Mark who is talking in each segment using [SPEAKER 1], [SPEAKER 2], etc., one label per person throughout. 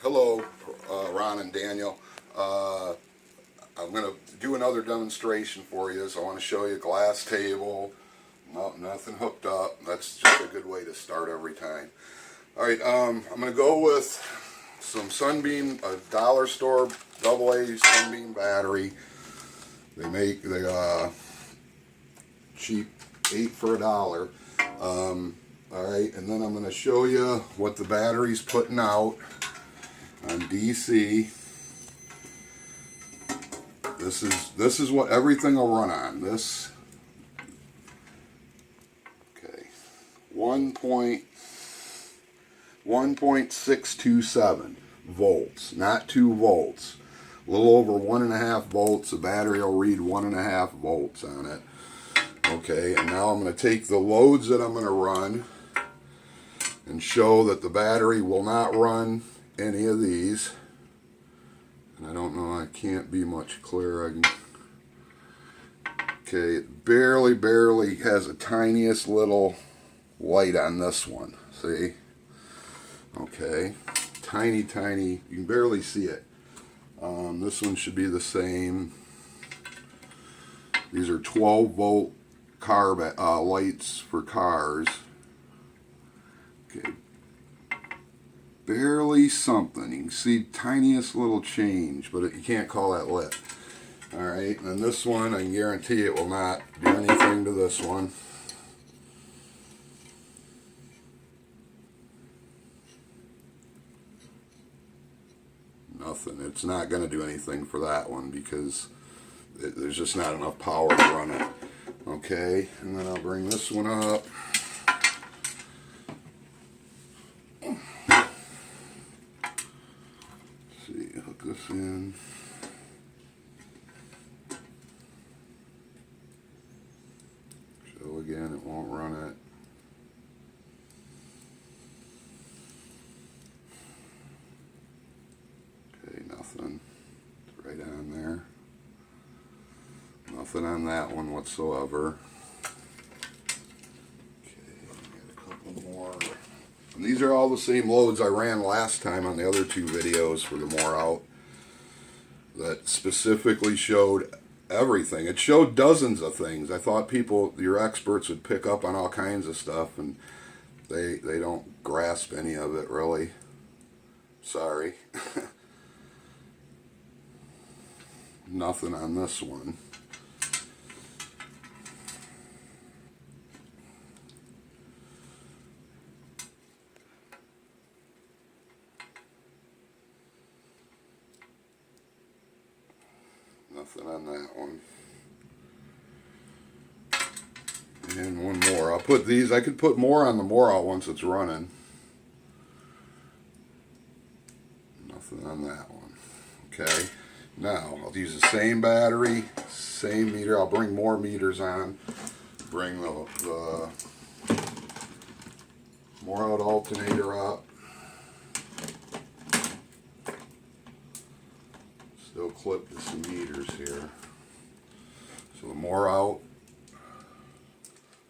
[SPEAKER 1] Hello, Ron and Daniel. I'm going to do another demonstration for you. So I want to show you a glass table. No, nothing hooked up. That's just a good way to start every time. Alright, I'm going to go with some Sunbeam, a dollar store AA Sunbeam battery. They make the cheap 8 for $1. Alright, and then I'm going to show you what the battery's putting out on DC. This is what everything will run on. This, okay, 1.627 volts, not 2 volts. A little over 1.5 volts. The battery will read 1.5 volts on it. Okay, and now I'm going to take the loads that I'm going to run and show that the battery will not run any of these. And I don't know, I can't be much clearer. Okay, it barely has a tiniest little light on this one. See? Okay, tiny, you can barely see it. This one should be the same. These are 12 volt car lights for cars. Okay, barely something. You can see tiniest little change, but you can't call that lit. Alright, and this one, I can guarantee it will not do anything to this one. Nothing. It's not going to do anything for that one because there's just not enough power to run it. Okay, and then I'll bring this one up. Hook this in. Show again, it won't run it. Okay, nothing. It's right on there. Nothing on that one whatsoever. Okay, got a couple more. And these are all the same loads I ran last time on the other two videos for the more out that specifically showed everything. It showed dozens of things. I thought people, your experts, would pick up on all kinds of stuff, and they don't grasp any of it really. Sorry. Nothing on this one. Nothing on that one. And one more. I'll put these, I could put more on the more out once it's running. Nothing on that one. Okay. Now, I'll use the same battery, same meter. I'll bring more meters on. Bring the more out alternator up. Still clipped to some meters here. So the more out,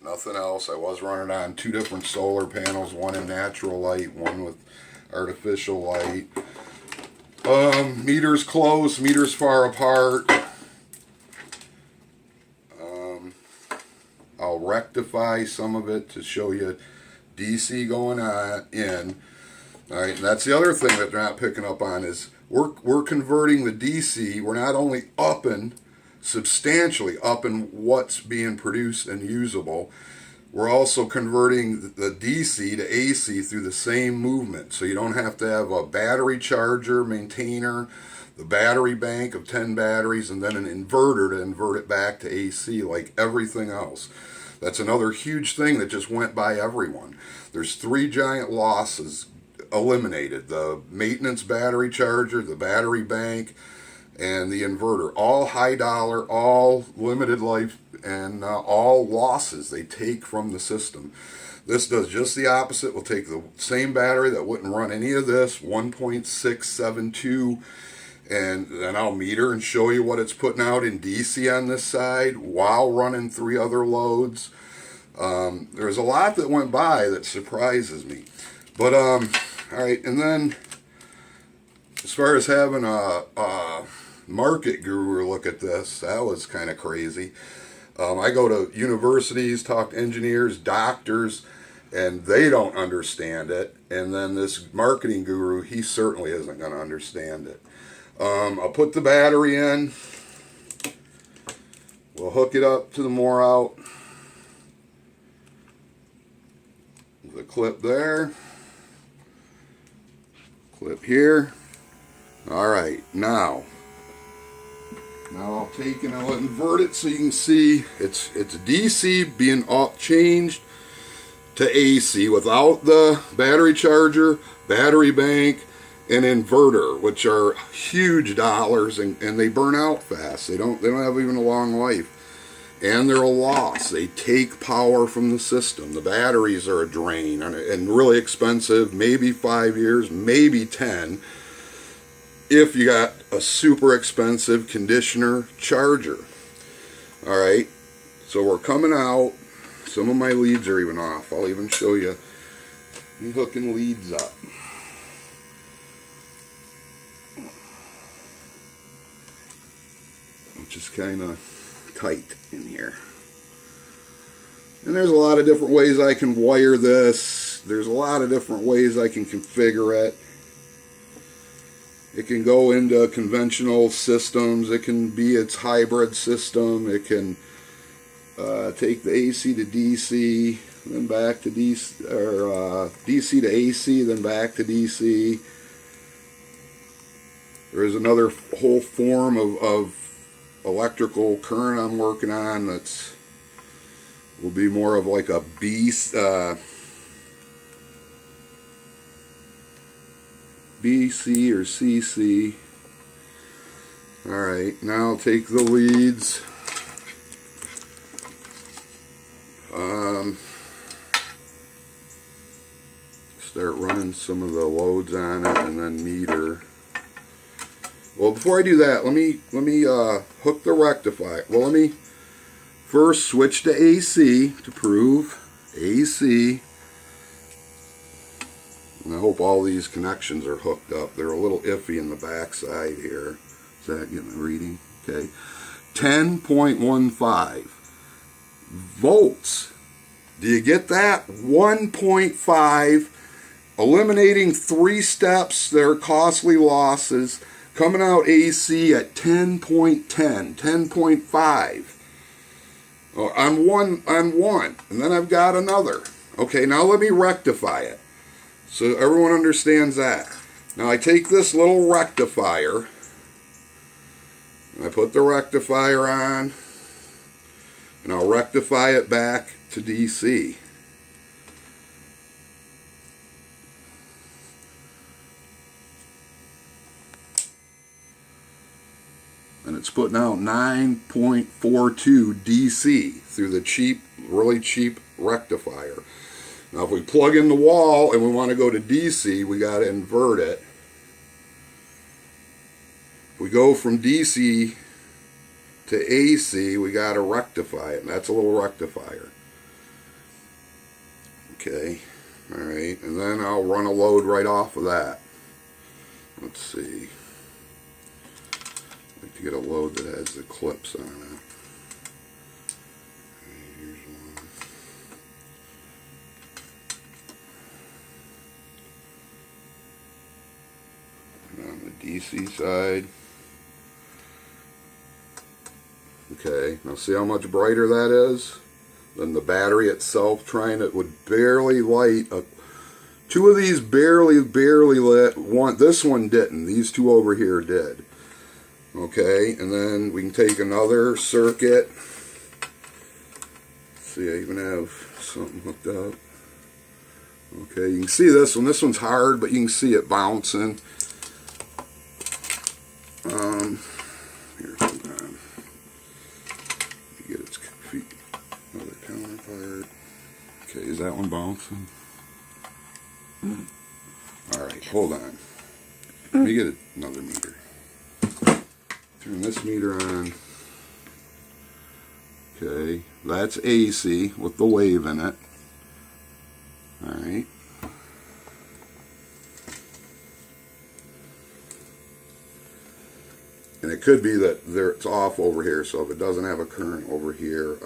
[SPEAKER 1] nothing else. I was running on 2 different solar panels, one in natural light, one with artificial light. Meters close, meters far apart. I'll rectify some of it to show you DC going on in. Alright, and that's the other thing that they're not picking up on is we're converting the DC. We're not only upping, substantially upping what's being produced and usable, we're also converting the DC to AC through the same movement. So you don't have to have a battery charger, maintainer, the battery bank of 10 batteries, and then an inverter to invert it back to AC like everything else. That's another huge thing that just went by everyone. There's 3 giant losses eliminated: the maintenance battery charger, the battery bank, and the inverter. All high dollar, all limited life, and all losses they take from the system. This does just the opposite. We'll take the same battery that wouldn't run any of this, 1.672, and then I'll meter and show you what it's putting out in DC on this side while running 3 other loads. There's a lot that went by that surprises me. But, alright, and then as far as having a market guru look at this, that was kind of crazy. I go to universities, talk to engineers, doctors, and they don't understand it. And then this marketing guru, he certainly isn't going to understand it. I'll put the battery in. We'll hook it up to the more out. The clip there. Clip here. Alright, now I'll take and I'll invert it so you can see it's DC being changed to AC without the battery charger, battery bank, and inverter, which are huge dollars, and they burn out fast. They don't have even a long life. And they're a loss. They take power from the system. The batteries are a drain and really expensive, maybe 5 years, maybe 10, if you got a super expensive conditioner charger. Alright, so we're coming out. Some of my leads are even off. I'll even show you me hooking leads up. Which is kind of tight in here. And there's a lot of different ways I can wire this. There's a lot of different ways I can configure it. It can go into conventional systems. It can be its hybrid system. It can take the AC to DC, then back to DC, or DC to AC, then back to DC. There's another whole form of electrical current I'm working on that's will be more of like a BC or CC. Alright, now I'll take the leads. Start running some of the loads on it and then meter. Well, before I do that, let me hook the rectifier. Well, let me first switch to AC to prove AC. And I hope all these connections are hooked up. They're a little iffy in the back side here. Is that getting a reading? Okay. 10.15 volts. Do you get that? 1.5, eliminating 3 steps that are costly losses. Coming out AC at 10.10, 10.5. On one, and then I've got another. Okay, now let me rectify it, so everyone understands that. Now I take this little rectifier, and I put the rectifier on, and I'll rectify it back to DC. And it's putting out 9.42 DC through the cheap, really cheap rectifier. Now if we plug in the wall and we want to go to DC, we got to invert it. If we go from DC to AC, we got to rectify it, and that's a little rectifier. Okay, alright, and then I'll run a load right off of that. Let's see. To get a load that has the clips on it. Here's one. And on the DC side. Okay, now see how much brighter that is than the battery itself. It would barely light. Two of these barely lit. This one didn't. These two over here did. Okay, and then we can take another circuit. See, I even have something hooked up. Okay, you can see this one. This one's hard, but you can see it bouncing. Here, hold on. Let me get its feet. Another counterpart. Okay, is that one bouncing? Alright, hold on. Let me get another meter. Turn this meter on. Okay, that's AC with the wave in it. Alright. And it could be that it's off over here, so if it doesn't have a current over here,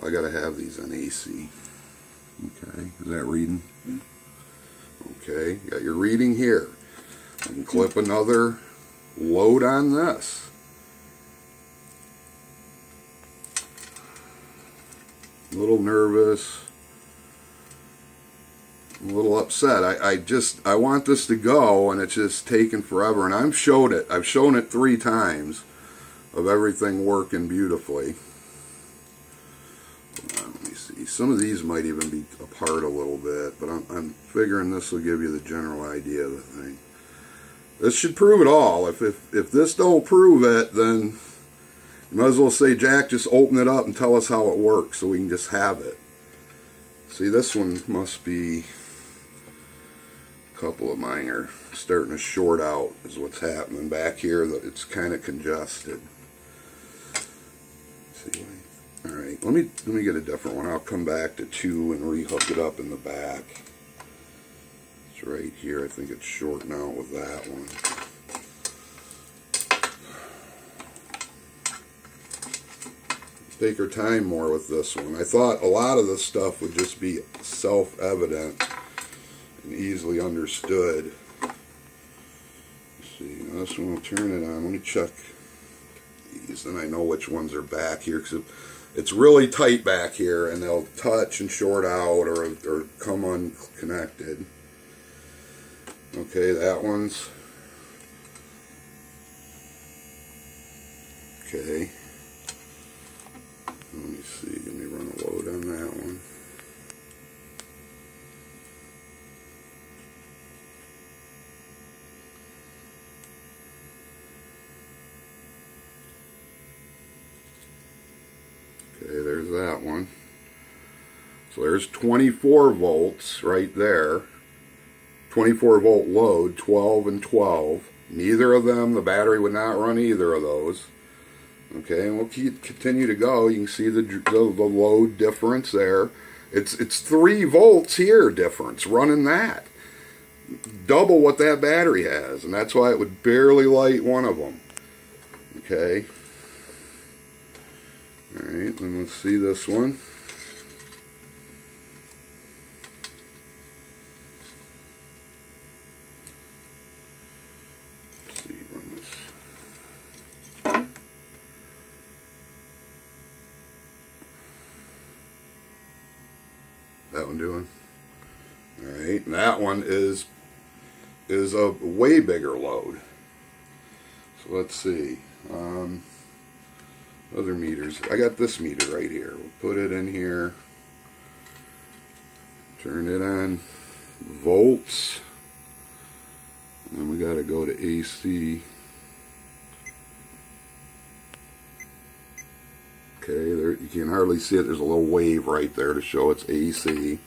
[SPEAKER 1] I gotta have these on AC. Okay, is that reading? Okay, got your reading here. I can clip another load on this. A little nervous, a little upset. I want this to go, and it's just taking forever. And I've shown it 3 times of everything working beautifully. Let me see. Some of these might even be apart a little bit, but I'm figuring this will give you the general idea of the thing. This should prove it all. If this don't prove it, then you might as well say, Jack, just open it up and tell us how it works so we can just have it. See, this one must be, a couple of mine are starting to short out is what's happening back here. It's kind of congested. See, all right, let me get a different one. I'll come back to 2 and rehook it up in the back. It's right here. I think it's shorting out with that one. Take our time more with this one. I thought a lot of this stuff would just be self-evident and easily understood. Let's see, now this one will turn it on. Let me check these, and I know which ones are back here, because it's really tight back here, and they'll touch and short out or come unconnected. Okay, that one's okay. Let me see, let me run a load on that one. Okay, there's that one. So there's 24 volts right there. 24 volt load, 12 and 12. Neither of them, the battery would not run either of those. Okay, and we'll continue to go. You can see the load difference there. It's 3 volts here difference running that. Double what that battery has, and that's why it would barely light one of them. Okay. All right, then let's see this one. Let's see, run this. That one doing? All right, and that one is a way bigger load. So let's see. Other meters. I got this meter right here. We'll put it in here. Turn it on. Volts. And then we got to go to AC. Okay, there you can hardly see it. There's a little wave right there to show it's AC.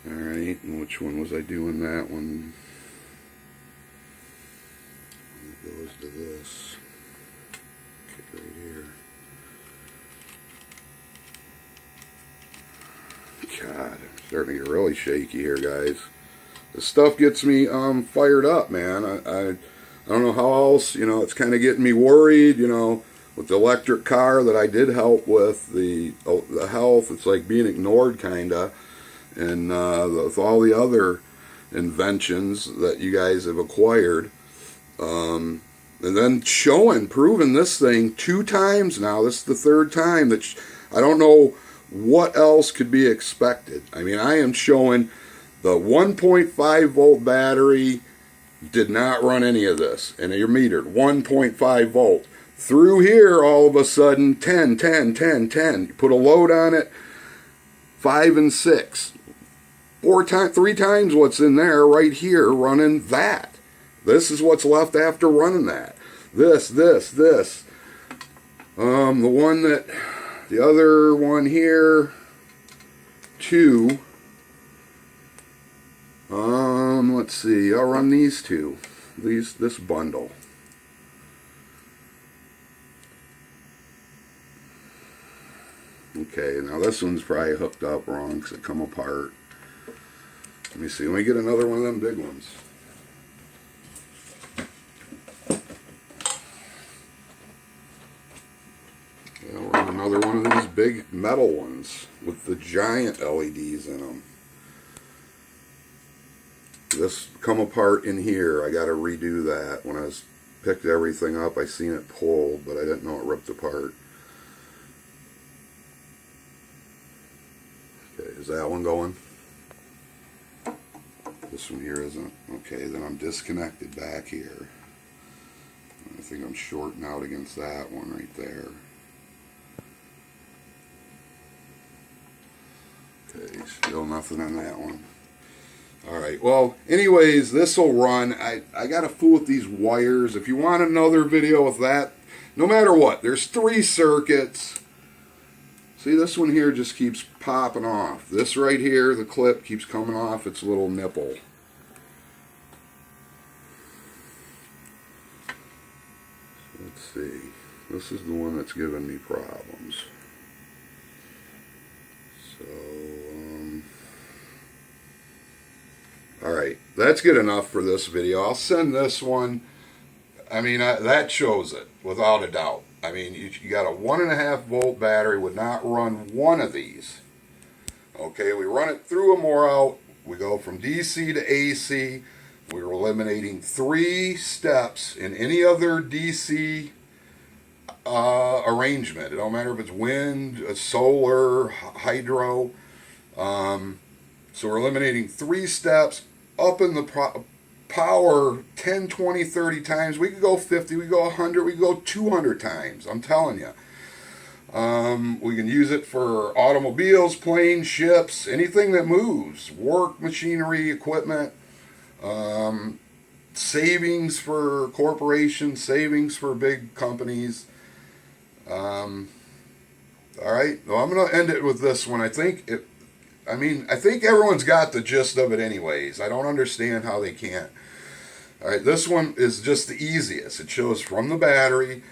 [SPEAKER 1] Alright, and which one was I doing that one? It goes to this. Okay, right here. God, I'm starting to get really shaky here, guys. This stuff gets me fired up, man. I don't know how else, you know, it's kind of getting me worried, you know, with the electric car that I did help with, the health, it's like being ignored, kind of. And with all the other inventions that you guys have acquired. And then proving this thing 2 times now. This is the 3rd time that I don't know what else could be expected. I mean, I am showing the 1.5 volt battery did not run any of this. And you're metered 1.5 volt. Through here, all of a sudden, 10, 10, 10, 10. You put a load on it, 5 and 6. 3 times what's in there right here running that. This is what's left after running that. This. The other one here, 2. Let's see, I'll run these 2. This bundle. Okay, now this one's probably hooked up wrong because it come apart. Let me see, let me get another one of them big ones. big metal ones with the giant LEDs in them. This come apart in here. I got to redo that. When I picked everything up, I seen it pulled, but I didn't know it ripped apart. Okay, is that one going? This one here isn't. Okay, then I'm disconnected back here. I think I'm shorting out against that one right there. Okay, still nothing on that one. Alright, well, anyways, this will run. I got to fool with these wires. If you want another video with that, no matter what, there's 3 circuits. See, this one here just keeps popping off. This right here, the clip keeps coming off its little nipple. Let's see. This is the one that's giving me problems. So, alright, that's good enough for this video. I'll send this one. I mean, that shows it, without a doubt. I mean, you got a 1.5 volt battery, would not run one of these. Okay, we run it through a Morout. We go from DC to AC. We're eliminating 3 steps in any other DC arrangement. It don't matter if it's wind, solar, hydro. So we're eliminating 3 steps, up in the power 10, 20, 30 times. We could go 50, we could go 100, we could go 200 times. I'm telling you. We can use it for automobiles, planes, ships, anything that moves. Work, machinery, equipment. Savings for corporations, savings for big companies. Alright, well, I'm going to end it with this one. I think everyone's got the gist of it anyways. I don't understand how they can't. Alright, this one is just the easiest. It shows from the battery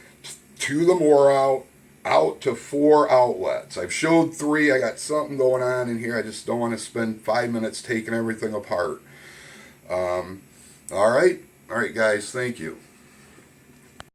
[SPEAKER 1] to the Morout, out to 4 outlets. I've showed 3. I got something going on in here. I just don't want to spend 5 minutes taking everything apart. Alright, guys, thank you.